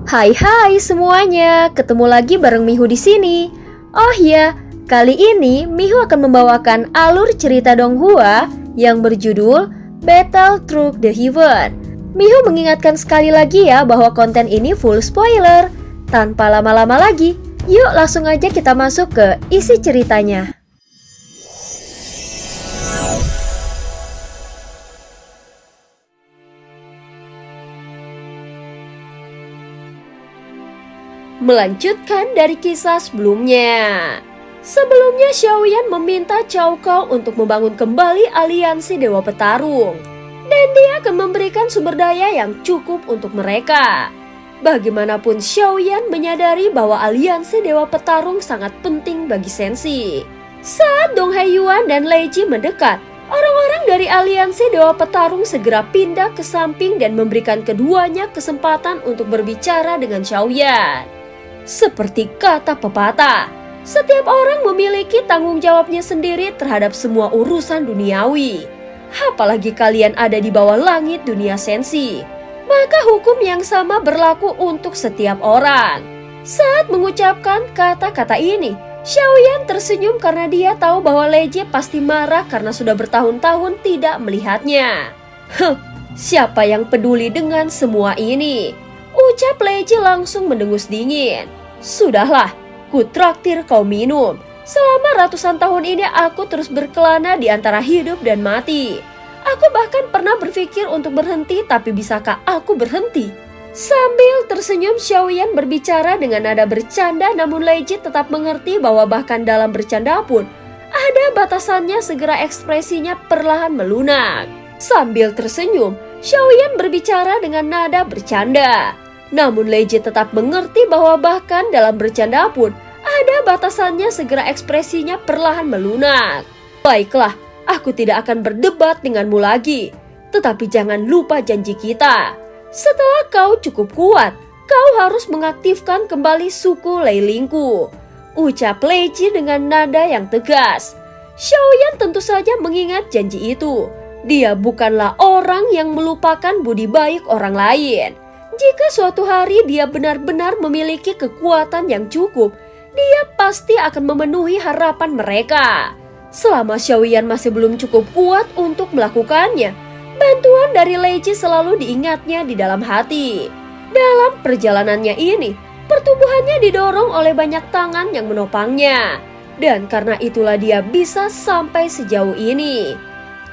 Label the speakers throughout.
Speaker 1: Hai semuanya, ketemu lagi bareng Mihu di sini. Oh ya, kali ini Mihu akan membawakan alur cerita Donghua yang berjudul Battle Through the Heaven. Mihu mengingatkan sekali lagi ya bahwa konten ini full spoiler. Tanpa lama-lama lagi, yuk langsung aja kita masuk ke isi ceritanya. Melanjutkan dari kisah sebelumnya. Sebelumnya Xiaoyan meminta Cao Cao untuk membangun kembali aliansi Dewa Petarung. Dan dia akan memberikan sumber daya yang cukup untuk mereka. Bagaimanapun Xiaoyan menyadari bahwa aliansi Dewa Petarung sangat penting bagi Sensi. Saat Dong Haiyuan dan Lei Ji mendekat, orang-orang dari aliansi Dewa Petarung segera pindah ke samping dan memberikan keduanya kesempatan untuk berbicara dengan Xiaoyan. Seperti kata pepatah, setiap orang memiliki tanggung jawabnya sendiri terhadap semua urusan duniawi. Apalagi kalian ada di bawah langit dunia Sensi, maka hukum yang sama berlaku untuk setiap orang. Saat mengucapkan kata-kata ini, Xiaoyan tersenyum karena dia tahu bahwa Lei Ji pasti marah karena sudah bertahun-tahun tidak melihatnya. Siapa yang peduli dengan semua ini? Ucap Lei Ji langsung mendengus dingin. Sudahlah, ku traktir kau minum. Selama ratusan tahun ini aku terus berkelana di antara hidup dan mati. Aku bahkan pernah berpikir untuk berhenti, tapi bisakah aku berhenti? Sambil tersenyum, Xiaoyan berbicara dengan nada bercanda, namun Lei Ji tetap mengerti bahwa bahkan dalam bercanda pun ada batasannya. Segera ekspresinya perlahan melunak. Sambil tersenyum, Xiaoyan berbicara dengan nada bercanda. Namun Lei Ji tetap mengerti bahwa bahkan dalam bercanda pun ada batasannya. Segera ekspresinya perlahan melunak. Baiklah, aku tidak akan berdebat denganmu lagi. Tetapi jangan lupa janji kita. Setelah kau cukup kuat, kau harus mengaktifkan kembali suku Lei Lingku. Ucap Lei Ji dengan nada yang tegas. Xiaoyan tentu saja mengingat janji itu. Dia bukanlah orang yang melupakan budi baik orang lain. Jika suatu hari dia benar-benar memiliki kekuatan yang cukup, dia pasti akan memenuhi harapan mereka. Selama Xiaoyan masih belum cukup kuat untuk melakukannya, bantuan dari Lei Ji selalu diingatnya di dalam hati. Dalam perjalanannya ini, pertumbuhannya didorong oleh banyak tangan yang menopangnya. Dan karena itulah dia bisa sampai sejauh ini.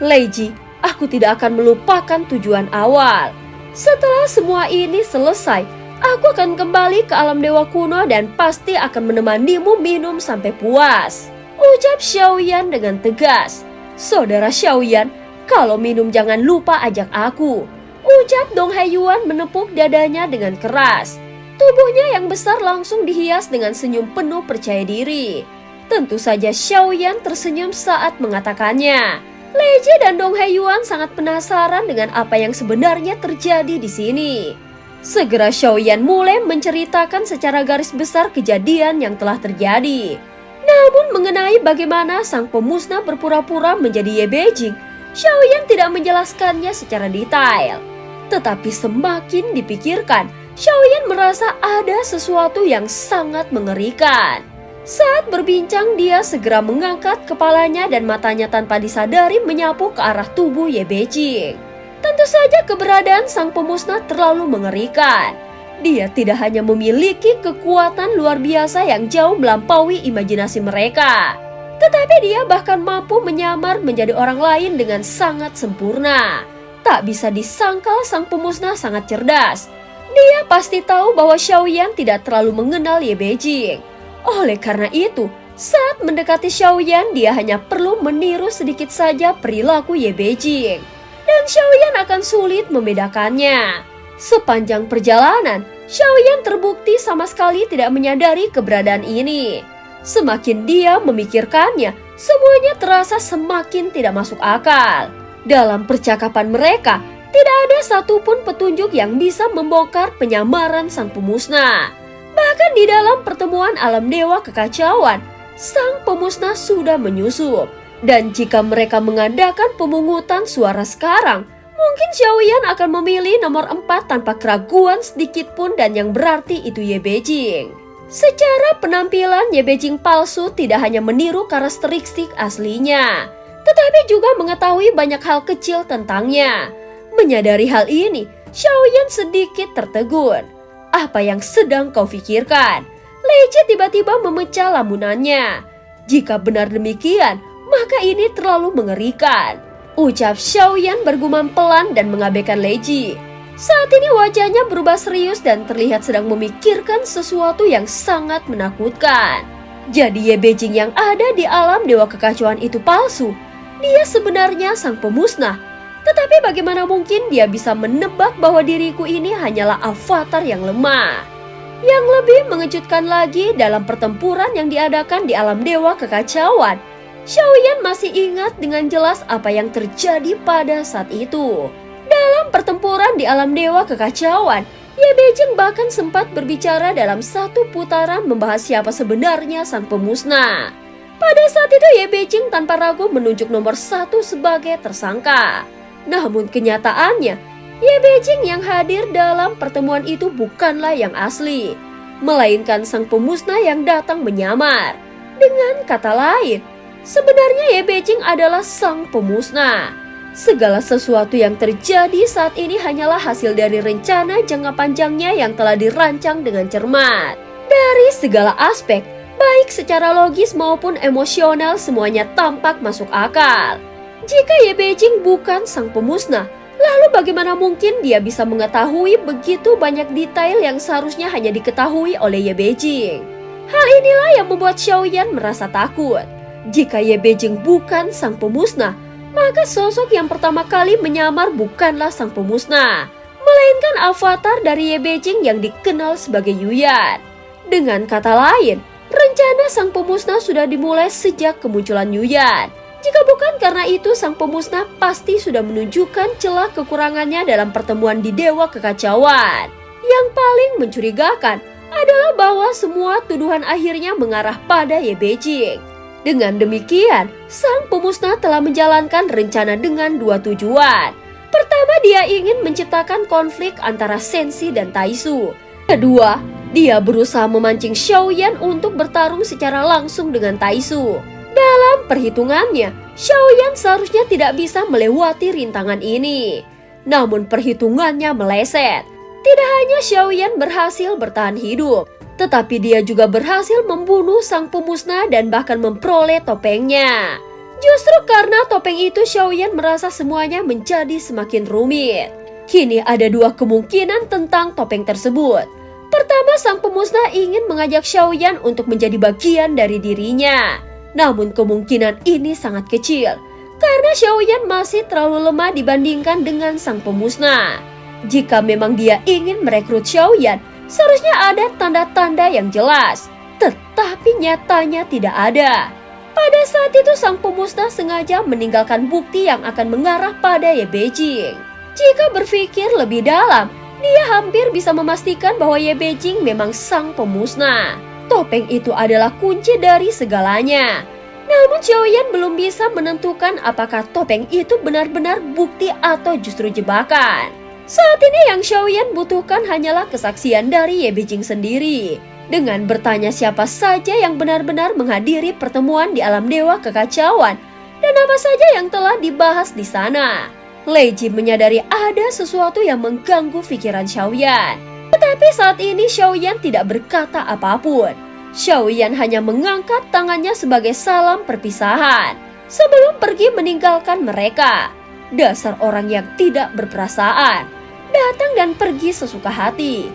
Speaker 1: Lei Ji, aku tidak akan melupakan tujuan awal. Setelah semua ini selesai, aku akan kembali ke alam dewa kuno dan pasti akan menemanimu minum sampai puas. Ucap Xiaoyan dengan tegas. Saudara Xiaoyan, kalau minum jangan lupa ajak aku. Ucap Dong Haiyuan menepuk dadanya dengan keras. Tubuhnya yang besar langsung dihias dengan senyum penuh percaya diri. Tentu saja Xiaoyan tersenyum saat mengatakannya. Lei Ji dan Dong Haiyuan sangat penasaran dengan apa yang sebenarnya terjadi di sini. Segera Xiaoyan mulai menceritakan secara garis besar kejadian yang telah terjadi. Namun mengenai bagaimana sang pemusnah berpura-pura menjadi Ye Beijing, Xiaoyan tidak menjelaskannya secara detail. Tetapi semakin dipikirkan, Xiaoyan merasa ada sesuatu yang sangat mengerikan. Saat berbincang, dia segera mengangkat kepalanya dan matanya tanpa disadari menyapu ke arah tubuh Ye Beijing. Tentu saja keberadaan sang pemusnah terlalu mengerikan. Dia tidak hanya memiliki kekuatan luar biasa yang jauh melampaui imajinasi mereka, tetapi dia bahkan mampu menyamar menjadi orang lain dengan sangat sempurna. Tak bisa disangkal sang pemusnah sangat cerdas. Dia pasti tahu bahwa Xiaoyan tidak terlalu mengenal Ye Beijing. Oleh karena itu, saat mendekati Xiaoyan, dia hanya perlu meniru sedikit saja perilaku Ye Beijing. Dan Xiaoyan akan sulit membedakannya. Sepanjang perjalanan, Xiaoyan terbukti sama sekali tidak menyadari keberadaan ini. Semakin dia memikirkannya, semuanya terasa semakin tidak masuk akal. Dalam percakapan mereka, tidak ada satupun petunjuk yang bisa membongkar penyamaran sang pemusnah. Bahkan di dalam pertemuan alam dewa kekacauan, sang pemusnah sudah menyusup. Dan jika mereka mengadakan pemungutan suara sekarang, Mungkin Xiaoyan akan memilih nomor 4 tanpa keraguan sedikit pun dan yang berarti itu Ye Beijing. Secara penampilan Ye Beijing palsu tidak hanya meniru karakteristik aslinya, tetapi juga mengetahui banyak hal kecil tentangnya. Menyadari hal ini, Xiaoyan sedikit tertegun. Apa yang sedang kau pikirkan? Leiji tiba-tiba memecah lamunannya. Jika benar demikian, maka ini terlalu mengerikan. Ucap Xiaoyan bergumam pelan dan mengabaikan Leiji. Saat ini wajahnya berubah serius dan terlihat sedang memikirkan sesuatu yang sangat menakutkan. Jadi Ye Beijing yang ada di alam dewa kekacauan itu palsu. Dia sebenarnya sang pemusnah. Tetapi bagaimana mungkin dia bisa menebak bahwa diriku ini hanyalah avatar yang lemah? Yang lebih mengejutkan lagi, dalam pertempuran yang diadakan di alam dewa kekacauan, Xiaoyan masih ingat dengan jelas apa yang terjadi pada saat itu. Dalam pertempuran di alam dewa kekacauan, Ye Beijing bahkan sempat berbicara dalam satu putaran membahas siapa sebenarnya sang pemusnah. Pada saat itu Ye Beijing tanpa ragu menunjuk nomor 1 sebagai tersangka. Namun kenyataannya, Ye Beijing yang hadir dalam pertemuan itu bukanlah yang asli, melainkan sang pemusnah yang datang menyamar. Dengan kata lain, sebenarnya Ye Beijing adalah sang pemusnah. Segala sesuatu yang terjadi saat ini hanyalah hasil dari rencana jangka panjangnya yang telah dirancang dengan cermat. Dari segala aspek, baik secara logis maupun emosional, semuanya tampak masuk akal. Jika Ye Beijing bukan sang pemusnah, lalu bagaimana mungkin dia bisa mengetahui begitu banyak detail yang seharusnya hanya diketahui oleh Ye Beijing? Hal inilah yang membuat Xiaoyan merasa takut. Jika Ye Beijing bukan sang pemusnah, maka sosok yang pertama kali menyamar bukanlah sang pemusnah, melainkan avatar dari Ye Beijing yang dikenal sebagai Yuyan. Dengan kata lain, rencana sang pemusnah sudah dimulai sejak kemunculan Yuyan. Jika bukan karena itu, sang pemusnah pasti sudah menunjukkan celah kekurangannya dalam pertemuan di Dewa Kekacauan. Yang paling mencurigakan adalah bahwa semua tuduhan akhirnya mengarah pada Ye Beijing. Dengan demikian, sang pemusnah telah menjalankan rencana dengan 2 tujuan. Pertama, dia ingin menciptakan konflik antara Senshi dan Taisu. Kedua, dia berusaha memancing Xiaoyan untuk bertarung secara langsung dengan Taisu. Dalam perhitungannya, Xiaoyan seharusnya tidak bisa melewati rintangan ini. Namun perhitungannya meleset. Tidak hanya Xiaoyan berhasil bertahan hidup, tetapi dia juga berhasil membunuh sang pemusnah dan bahkan memperoleh topengnya. Justru karena topeng itu, Xiaoyan merasa semuanya menjadi semakin rumit. Kini ada 2 kemungkinan tentang topeng tersebut. Pertama, sang pemusnah ingin mengajak Xiaoyan untuk menjadi bagian dari dirinya. Namun kemungkinan ini sangat kecil, karena Xiaoyan masih terlalu lemah dibandingkan dengan sang pemusnah. Jika memang dia ingin merekrut Xiaoyan, seharusnya ada tanda-tanda yang jelas, tetapi nyatanya tidak ada. Pada saat itu sang pemusnah sengaja meninggalkan bukti yang akan mengarah pada Ye Beijing. Jika berpikir lebih dalam, dia hampir bisa memastikan bahwa Ye Beijing memang sang pemusnah. Topeng itu adalah kunci dari segalanya. Namun Xiaoyan belum bisa menentukan apakah topeng itu benar-benar bukti atau justru jebakan. Saat ini yang Xiaoyan butuhkan hanyalah kesaksian dari Ye Beijing sendiri. Dengan bertanya siapa saja yang benar-benar menghadiri pertemuan di alam dewa kekacauan dan apa saja yang telah dibahas di sana. Leiji menyadari ada sesuatu yang mengganggu pikiran Xiaoyan. Tetapi saat ini Xiaoyan tidak berkata apapun. Xiaoyan hanya mengangkat tangannya sebagai salam perpisahan sebelum pergi meninggalkan mereka. Dasar orang yang tidak berperasaan, datang dan pergi sesuka hati.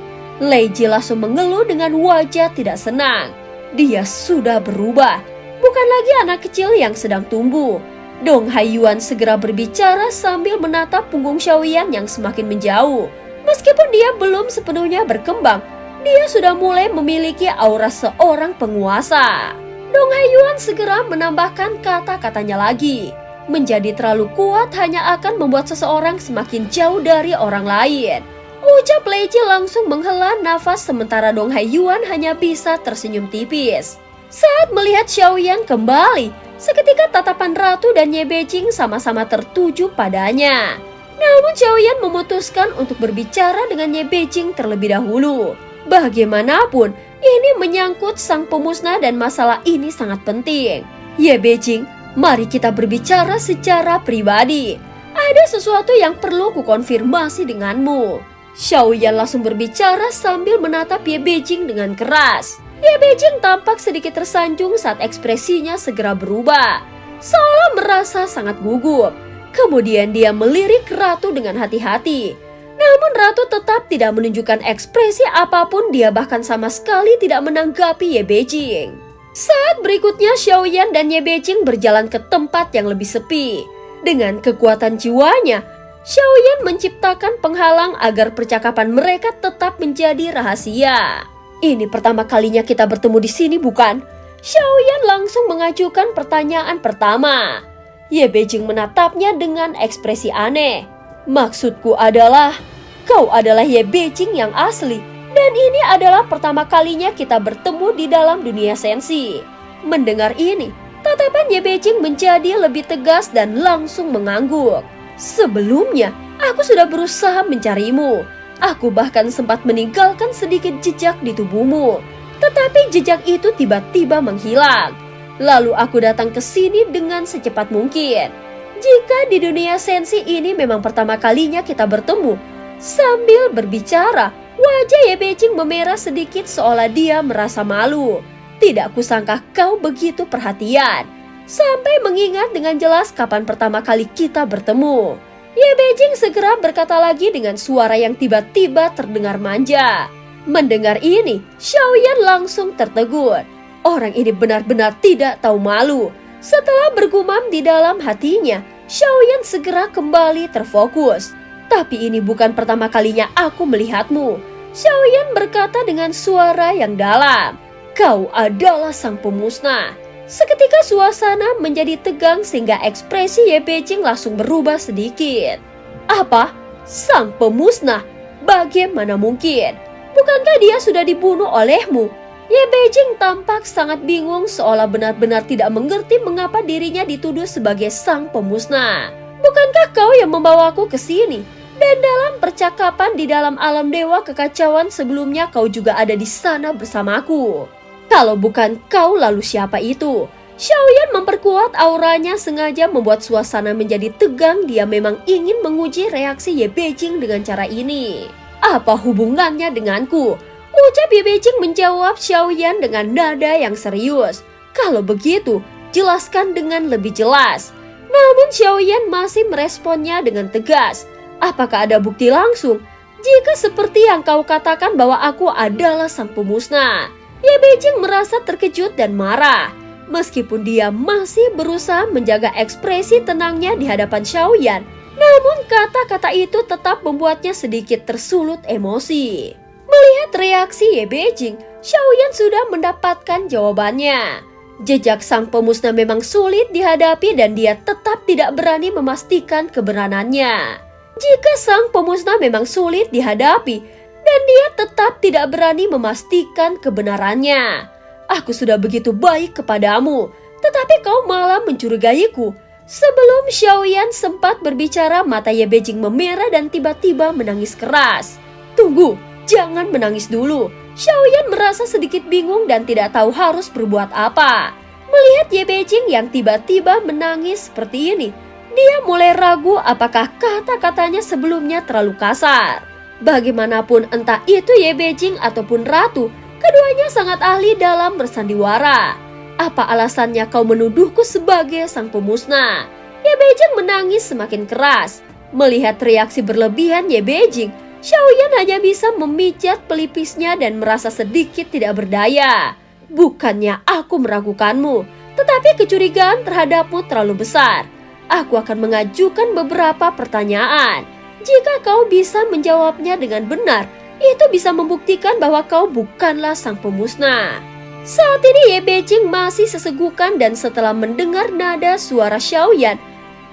Speaker 1: Leiji langsung mengeluh dengan wajah tidak senang. Dia sudah berubah, bukan lagi anak kecil yang sedang tumbuh. Dong Haiyuan segera berbicara sambil menatap punggung Xiaoyan yang semakin menjauh. Meskipun dia belum sepenuhnya berkembang, dia sudah mulai memiliki aura seorang penguasa. Dong Haiyuan segera menambahkan kata-katanya lagi. Menjadi terlalu kuat hanya akan membuat seseorang semakin jauh dari orang lain. Ucap Leiji langsung menghela nafas sementara Dong Haiyuan hanya bisa tersenyum tipis. Saat melihat Xiaoyan kembali, seketika tatapan Ratu dan Ye Beijing sama-sama tertuju padanya. Namun Xiaoyan memutuskan untuk berbicara dengan Ye Beijing terlebih dahulu. Bagaimanapun, ini menyangkut sang pemusnah dan masalah ini sangat penting. Ye Beijing, mari kita berbicara secara pribadi. Ada sesuatu yang perlu kukonfirmasi denganmu. Xiaoyan langsung berbicara sambil menatap Ye Beijing dengan keras. Ye Beijing tampak sedikit tersanjung saat ekspresinya segera berubah, seolah merasa sangat gugup. Kemudian dia melirik Ratu dengan hati-hati. Namun Ratu tetap tidak menunjukkan ekspresi apapun, dia bahkan sama sekali tidak menanggapi Ye Beijing. Saat berikutnya Xiaoyan dan Ye Beijing berjalan ke tempat yang lebih sepi. Dengan kekuatan jiwanya, Xiaoyan menciptakan penghalang agar percakapan mereka tetap menjadi rahasia. Ini pertama kalinya kita bertemu di sini, bukan? Xiaoyan langsung mengajukan pertanyaan pertama. Ye Beijing menatapnya dengan ekspresi aneh. Maksudku adalah, kau adalah Ye Beijing yang asli, dan ini adalah pertama kalinya kita bertemu di dalam dunia sensi. Mendengar ini, tatapan Ye Beijing menjadi lebih tegas dan langsung mengangguk. Sebelumnya, aku sudah berusaha mencarimu. Aku bahkan sempat meninggalkan sedikit jejak di tubuhmu. Tetapi jejak itu tiba-tiba menghilang. Lalu aku datang ke sini dengan secepat mungkin. Jika di dunia sensi ini memang pertama kalinya kita bertemu. Sambil berbicara, wajah Ye Beijing memerah sedikit seolah dia merasa malu. Tidak kusangka kau begitu perhatian. Sampai mengingat dengan jelas kapan pertama kali kita bertemu. Ye Beijing segera berkata lagi dengan suara yang tiba-tiba terdengar manja. Mendengar ini, Xiaoyan langsung tertegun. Orang ini benar-benar tidak tahu malu. Setelah bergumam di dalam hatinya, Xiaoyan segera kembali terfokus. Tapi ini bukan pertama kalinya aku melihatmu. Xiaoyan berkata dengan suara yang dalam. Kau adalah sang pemusnah. Seketika suasana menjadi tegang sehingga ekspresi Ye Beijing langsung berubah sedikit. Apa? Sang pemusnah? Bagaimana mungkin? Bukankah dia sudah dibunuh olehmu? Ye Beijing tampak sangat bingung seolah benar-benar tidak mengerti mengapa dirinya dituduh sebagai sang pemusnah. Bukankah kau yang membawaku ke sini? Dan dalam percakapan di dalam alam dewa kekacauan sebelumnya kau juga ada di sana bersamaku. Kalau bukan kau, lalu siapa itu? Xiaoyan memperkuat auranya sengaja membuat suasana menjadi tegang. Dia memang ingin menguji reaksi Ye Beijing dengan cara ini. Apa hubungannya denganku? Ucap Ye Beijing menjawab Xiaoyan dengan nada yang serius. Kalau begitu, jelaskan dengan lebih jelas. Namun Xiaoyan masih meresponnya dengan tegas. Apakah ada bukti langsung? Jika seperti yang kau katakan bahwa aku adalah sang pemusnah. Ye Beijing merasa terkejut dan marah. Meskipun dia masih berusaha menjaga ekspresi tenangnya di hadapan Xiaoyan, namun kata-kata itu tetap membuatnya sedikit tersulut emosi. Melihat reaksi Ye Beijing, Xiaoyan sudah mendapatkan jawabannya. Jejak sang pemusnah memang sulit dihadapi dan dia tetap tidak berani memastikan kebenarannya. Jika sang pemusnah memang sulit dihadapi, dan dia tetap tidak berani memastikan kebenarannya. Aku sudah begitu baik kepadamu, tetapi kau malah mencurigaiku. Sebelum Xiaoyan sempat berbicara, mata Ye Beijing memerah dan tiba-tiba menangis keras. Tunggu, jangan menangis dulu. Xiaoyan merasa sedikit bingung dan tidak tahu harus berbuat apa. Melihat Ye Beijing yang tiba-tiba menangis seperti ini, dia mulai ragu apakah kata-katanya sebelumnya terlalu kasar. Bagaimanapun entah itu Ye Beijing ataupun Ratu, keduanya sangat ahli dalam bersandiwara. Apa alasannya kau menuduhku sebagai sang pemusnah? Ye Beijing menangis semakin keras. Melihat reaksi berlebihan Ye Beijing, Xiaoyan hanya bisa memijat pelipisnya dan merasa sedikit tidak berdaya. Bukannya aku meragukanmu, tetapi kecurigaan terhadapmu terlalu besar. Aku akan mengajukan beberapa pertanyaan. Jika kau bisa menjawabnya dengan benar, itu bisa membuktikan bahwa kau bukanlah sang pemusnah. Saat ini Ye Beijing masih sesegukan dan setelah mendengar nada suara Xiaoyan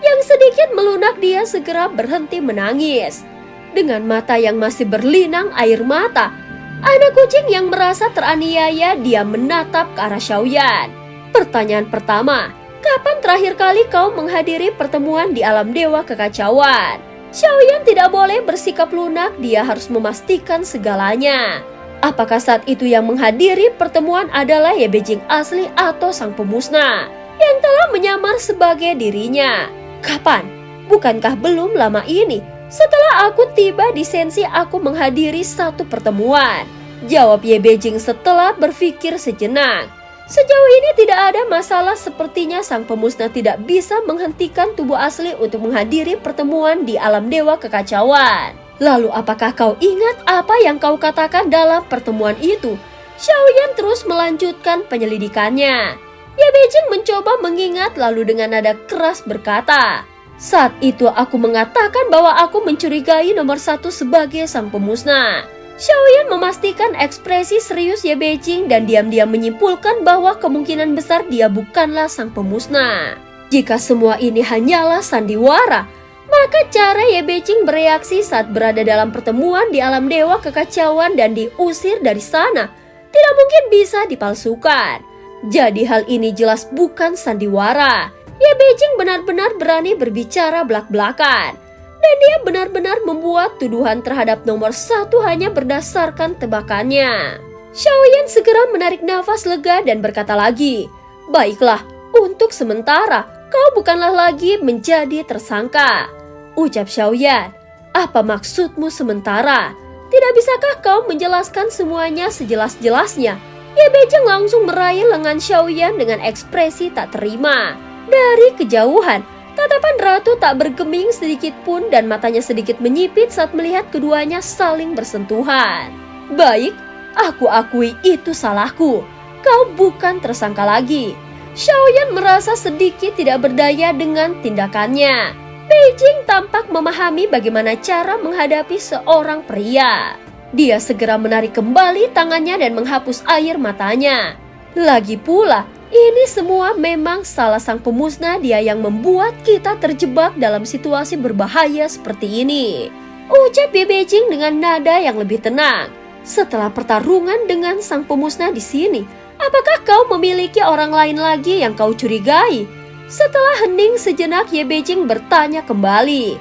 Speaker 1: yang sedikit melunak, dia segera berhenti menangis. Dengan mata yang masih berlinang air mata, anak kucing yang merasa teraniaya, dia menatap ke arah Xiaoyan. Pertanyaan pertama, kapan terakhir kali kau menghadiri pertemuan di alam dewa kekacauan? Xiaoyan tidak boleh bersikap lunak, dia harus memastikan segalanya. Apakah saat itu yang menghadiri pertemuan adalah Ye Beijing asli atau sang pemusnah yang telah menyamar sebagai dirinya? Kapan? Bukankah belum lama ini setelah aku tiba di Shenxi aku menghadiri satu pertemuan? Jawab Ye Beijing setelah berpikir sejenak. Sejauh ini tidak ada masalah, sepertinya sang pemusnah tidak bisa menghentikan tubuh asli untuk menghadiri pertemuan di alam dewa kekacauan. Lalu apakah kau ingat apa yang kau katakan dalam pertemuan itu? Xiaoyan terus melanjutkan penyelidikannya. Ye Beijing mencoba mengingat lalu dengan nada keras berkata, saat itu aku mengatakan bahwa aku mencurigai nomor satu sebagai sang pemusnah. Xiaoyan memastikan ekspresi serius Ye Beijing dan diam-diam menyimpulkan bahwa kemungkinan besar dia bukanlah sang pemusnah. Jika semua ini hanyalah sandiwara, maka cara Ye Beijing bereaksi saat berada dalam pertemuan di alam dewa kekacauan dan diusir dari sana tidak mungkin bisa dipalsukan. Jadi hal ini jelas bukan sandiwara. Ye Beijing benar-benar berani berbicara belak-belakan. Dan dia benar-benar membuat tuduhan terhadap nomor satu hanya berdasarkan tebakannya. Xiaoyan segera menarik nafas lega dan berkata lagi, baiklah, untuk sementara kau bukanlah lagi menjadi tersangka. Ucap Xiaoyan, apa maksudmu sementara? Tidak bisakah kau menjelaskan semuanya sejelas-jelasnya? Ye Beijing langsung meraih lengan Xiaoyan dengan ekspresi tak terima. Dari kejauhan, tatapan ratu tak bergeming sedikit pun dan matanya sedikit menyipit saat melihat keduanya saling bersentuhan. Baik, aku akui itu salahku. Kau bukan tersangka lagi. Xiaoyan merasa sedikit tidak berdaya dengan tindakannya. Beijing tampak memahami bagaimana cara menghadapi seorang pria. Dia segera menarik kembali tangannya dan menghapus air matanya. Lagi pula, ini semua memang salah sang pemusnah, dia yang membuat kita terjebak dalam situasi berbahaya seperti ini. Ucap Ye Beijing dengan nada yang lebih tenang. Setelah pertarungan dengan sang pemusnah di sini, apakah kau memiliki orang lain lagi yang kau curigai? Setelah hening sejenak, Ye Beijing bertanya kembali.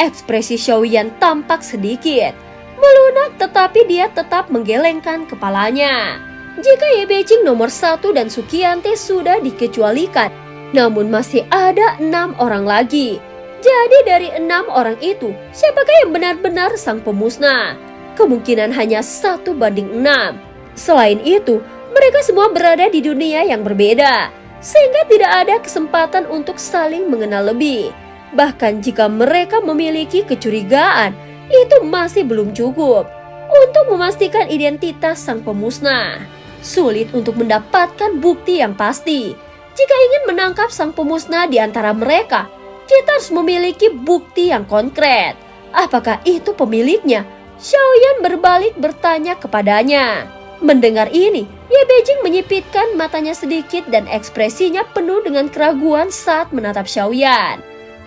Speaker 1: Ekspresi Xiaoyan tampak sedikit melunak, tetapi dia tetap menggelengkan kepalanya. Jika Ye Beijing nomor satu dan Sukiante sudah dikecualikan, namun masih ada 6 orang lagi. Jadi dari 6 orang itu, siapakah yang benar-benar sang pemusnah? Kemungkinan hanya 1/6. Selain itu, mereka semua berada di dunia yang berbeda, sehingga tidak ada kesempatan untuk saling mengenal lebih. Bahkan jika mereka memiliki kecurigaan, itu masih belum cukup untuk memastikan identitas sang pemusnah. Sulit untuk mendapatkan bukti yang pasti. Jika ingin menangkap sang pemusnah di antara mereka, kita harus memiliki bukti yang konkret. Apakah itu pemiliknya? Xiaoyan berbalik bertanya kepadanya. Mendengar ini, Ye Beijing menyipitkan matanya sedikit dan ekspresinya penuh dengan keraguan saat menatap Xiaoyan.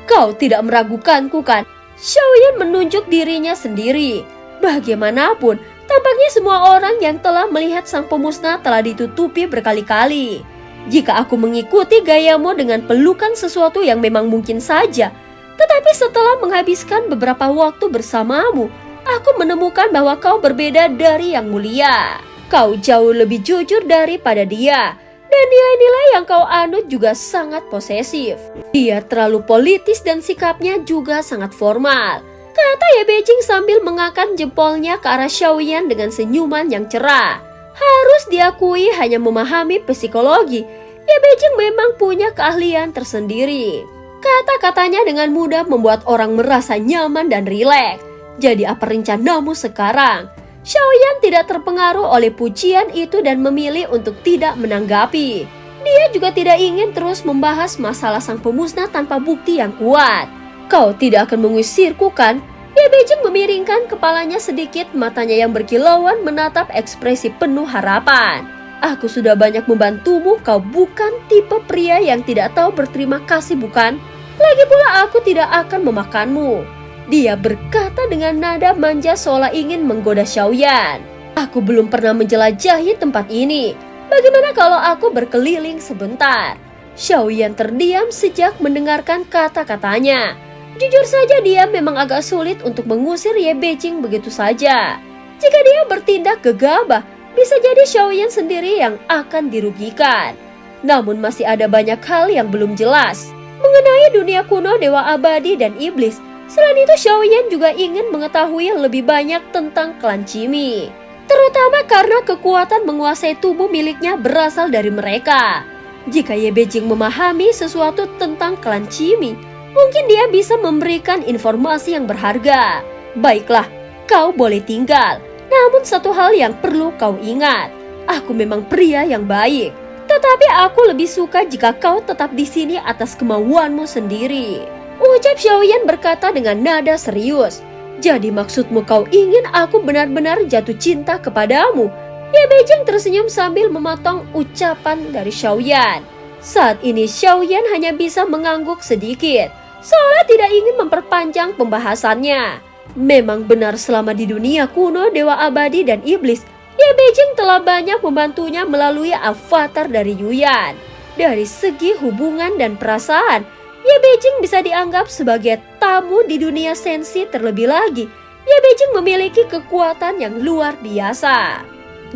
Speaker 1: Kau tidak meragukanku kan? Xiaoyan menunjuk dirinya sendiri. Bagaimanapun, tampaknya semua orang yang telah melihat sang pemusnah telah ditutupi berkali-kali. Jika aku mengikuti gayamu dengan pelukan sesuatu yang memang mungkin saja, tetapi setelah menghabiskan beberapa waktu bersamamu, aku menemukan bahwa kau berbeda dari yang mulia. Kau jauh lebih jujur daripada dia. Dan nilai-nilai yang kau anut juga sangat posesif. Dia terlalu politis dan sikapnya juga sangat formal, kata Ye Beijing sambil mengangkat jempolnya ke arah Xiaoyan dengan senyuman yang cerah. Harus diakui, hanya memahami psikologi, Ye Beijing memang punya keahlian tersendiri. Kata-katanya dengan mudah membuat orang merasa nyaman dan rileks. Jadi apa rencanamu sekarang? Xiaoyan tidak terpengaruh oleh pujian itu dan memilih untuk tidak menanggapi. Dia juga tidak ingin terus membahas masalah sang pemusnah tanpa bukti yang kuat. Kau tidak akan mengusirku kan? Ye Beijing memiringkan kepalanya sedikit, matanya yang berkilauan menatap ekspresi penuh harapan. Aku sudah banyak membantumu, kau bukan tipe pria yang tidak tahu berterima kasih bukan? Lagi pula aku tidak akan memakanmu. Dia berkata dengan nada manja seolah ingin menggoda Xiaoyan. Aku belum pernah menjelajahi tempat ini. Bagaimana kalau aku berkeliling sebentar? Xiaoyan terdiam sejak mendengarkan kata-katanya. Jujur saja dia memang agak sulit untuk mengusir Ye Beijing begitu saja. Jika dia bertindak gegabah, bisa jadi Xiaoyan sendiri yang akan dirugikan. Namun masih ada banyak hal yang belum jelas mengenai dunia kuno Dewa Abadi dan Iblis. Selain itu, Xiaoyan juga ingin mengetahui lebih banyak tentang klan Qimi, terutama karena kekuatan menguasai tubuh miliknya berasal dari mereka. Jika Ye Beijing memahami sesuatu tentang klan Qimi, mungkin dia bisa memberikan informasi yang berharga. Baiklah, kau boleh tinggal. Namun satu hal yang perlu kau ingat, aku memang pria yang baik. Tetapi aku lebih suka jika kau tetap di sini atas kemauanmu sendiri. Ucap Xiaoyan berkata dengan nada serius. Jadi maksudmu kau ingin aku benar-benar jatuh cinta kepadamu? Ye Beijing tersenyum sambil memotong ucapan dari Xiaoyan. Saat ini Xiaoyan hanya bisa mengangguk sedikit, seolah tidak ingin memperpanjang pembahasannya. Memang benar selama di dunia kuno Dewa Abadi dan Iblis, Ye Beijing telah banyak membantunya melalui avatar dari Yuyan. Dari segi hubungan dan perasaan, Ye Beijing bisa dianggap sebagai tamu di dunia sensi. Terlebih lagi, Ye Beijing memiliki kekuatan yang luar biasa.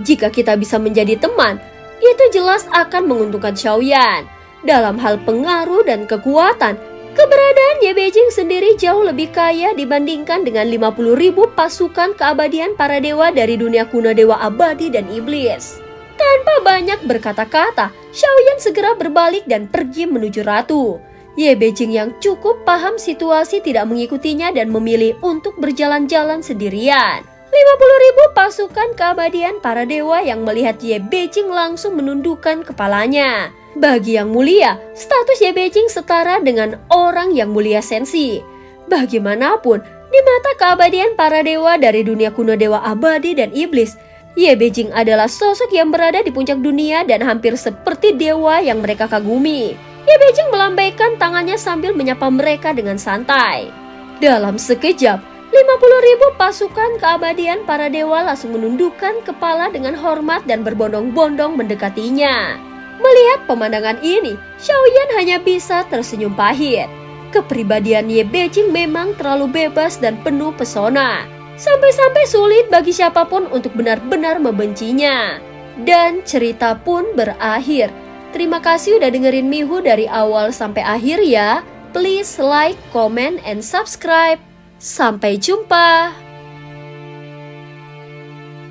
Speaker 1: Jika kita bisa menjadi teman, itu jelas akan menguntungkan Xiaoyan. Dalam hal pengaruh dan kekuatan, keberadaan Ye Beijing sendiri jauh lebih kaya dibandingkan dengan 50.000 pasukan keabadian para dewa dari dunia kuno Dewa Abadi dan Iblis. Tanpa banyak berkata-kata, Xiaoyan segera berbalik dan pergi menuju ratu. Ye Beijing yang cukup paham situasi tidak mengikutinya dan memilih untuk berjalan-jalan sendirian. 50.000 pasukan keabadian para dewa yang melihat Ye Beijing langsung menundukkan kepalanya. Bagi yang mulia, status Ye Beijing setara dengan orang yang mulia sensi. Bagaimanapun, di mata keabadian para dewa dari dunia kuno Dewa Abadi dan Iblis, Ye Beijing adalah sosok yang berada di puncak dunia dan hampir seperti dewa yang mereka kagumi. Ye Beijing melambaikan tangannya sambil menyapa mereka dengan santai. Dalam sekejap, 50.000 pasukan keabadian para dewa langsung menundukkan kepala dengan hormat dan berbondong-bondong mendekatinya. Melihat pemandangan ini, Xiaoyan hanya bisa tersenyum pahit. Kepribadian Ye Beijing memang terlalu bebas dan penuh pesona, sampai-sampai sulit bagi siapapun untuk benar-benar membencinya. Dan cerita pun berakhir. Terima kasih udah dengerin Mihu dari awal sampai akhir ya. Please like, comment, and subscribe. Sampai jumpa.